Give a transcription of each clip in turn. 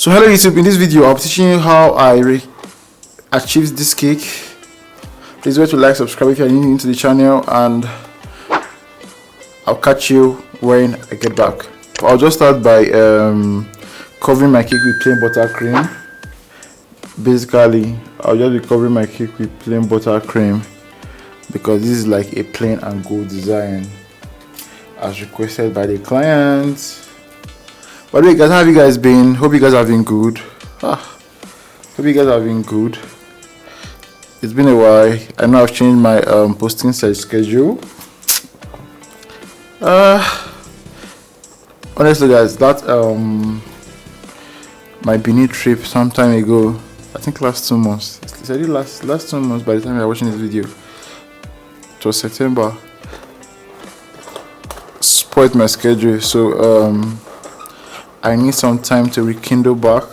So hello YouTube, in this video I'll be teaching you how I achieved this cake. Please wait to like, subscribe if you're new to the channel, and I'll catch you when I get back. I'll just start by covering my cake with plain buttercream. Basically, I'll just be covering my cake with plain buttercream because this is like a plain and gold design as requested by the client. By the way guys, how have you guys been? Hope you guys have been good. Hope you guys have been good. It's been a while. I know I've changed my posting schedule. Honestly guys, that my Benin trip some time ago, I think last 2 months. It's already last 2 months by the time you're watching this video. It was September. Spoiled my schedule, so I need some time to rekindle back.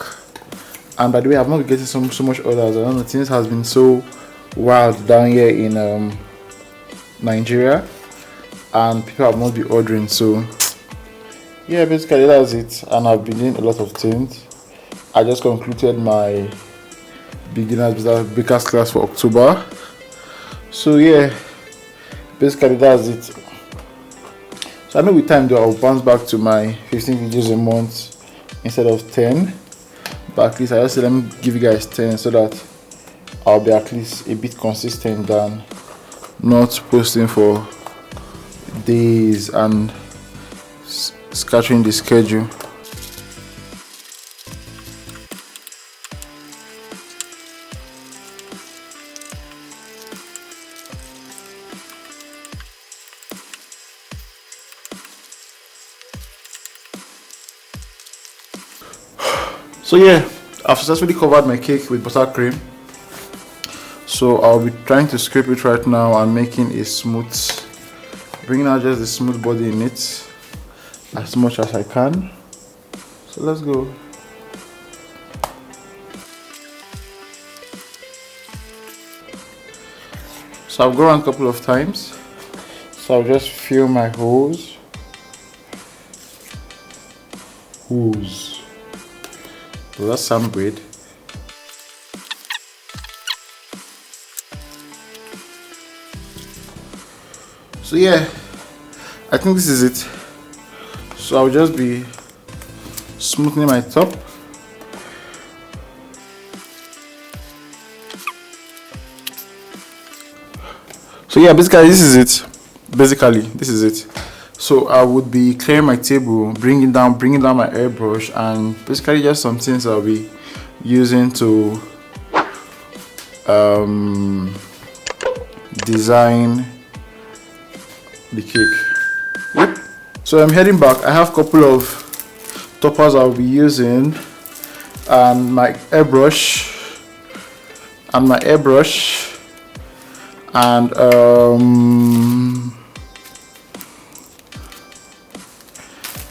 And by the way, I've not been getting so much orders. I don't know, things has been so wild down here in Nigeria, and people have not been ordering. So yeah, basically that's it. And I've been doing a lot of things. I just concluded my beginners bakers class for October. So yeah, basically that's it. So I know with time though I'll bounce back to my 15 videos a month instead of 10. But at least I just said let me give you guys 10 so that I'll be at least a bit consistent than not posting for days and scattering the schedule. So yeah, I've successfully covered my cake with buttercream. So I'll be trying to scrape it right now and making a smooth, bringing out just the smooth body in it as much as I can. So let's go. So I've gone a couple of times. So I'll just fill my holes. Does that sound weird? So yeah, I think this is it. So I'll just be smoothing my top. So yeah, basically this is it. So I would be clearing my table, bringing down my airbrush, and basically just some things I'll be using to design the cake. Yep. So I'm heading back. I have a couple of toppers I'll be using, and my airbrush, and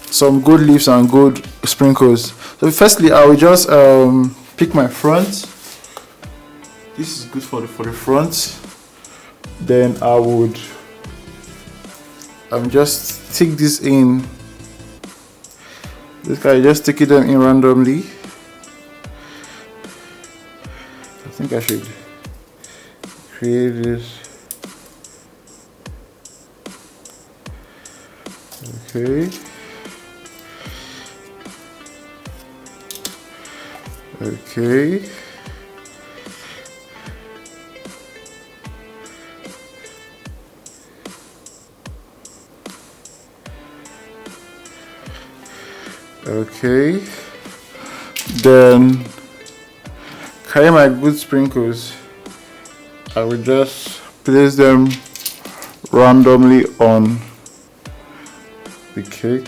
some gold leaves and gold sprinkles. So firstly I will just pick my front. This is good for the front. Then I would just stick this in. This guy just stick them in randomly. I think I should create this. Okay. Okay. Okay. Then carry my good sprinkles. I will just place them randomly on the cake.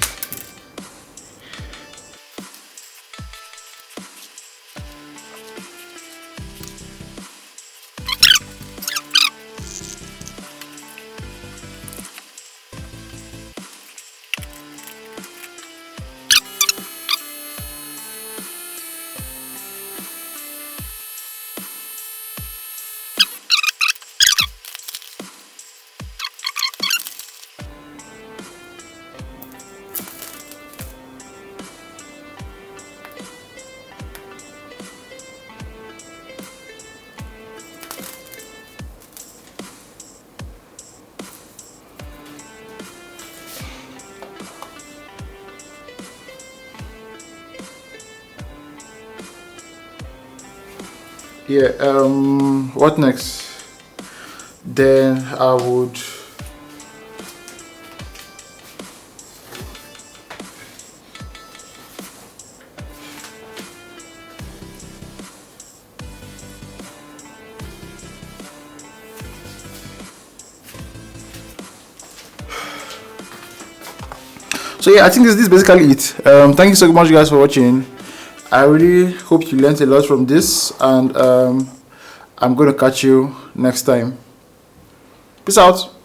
Yeah. What next? Then I would. So yeah, I think this is basically it. Thank you so much, guys, for watching. I really hope you learned a lot from this, and I'm gonna catch you next time. Peace out.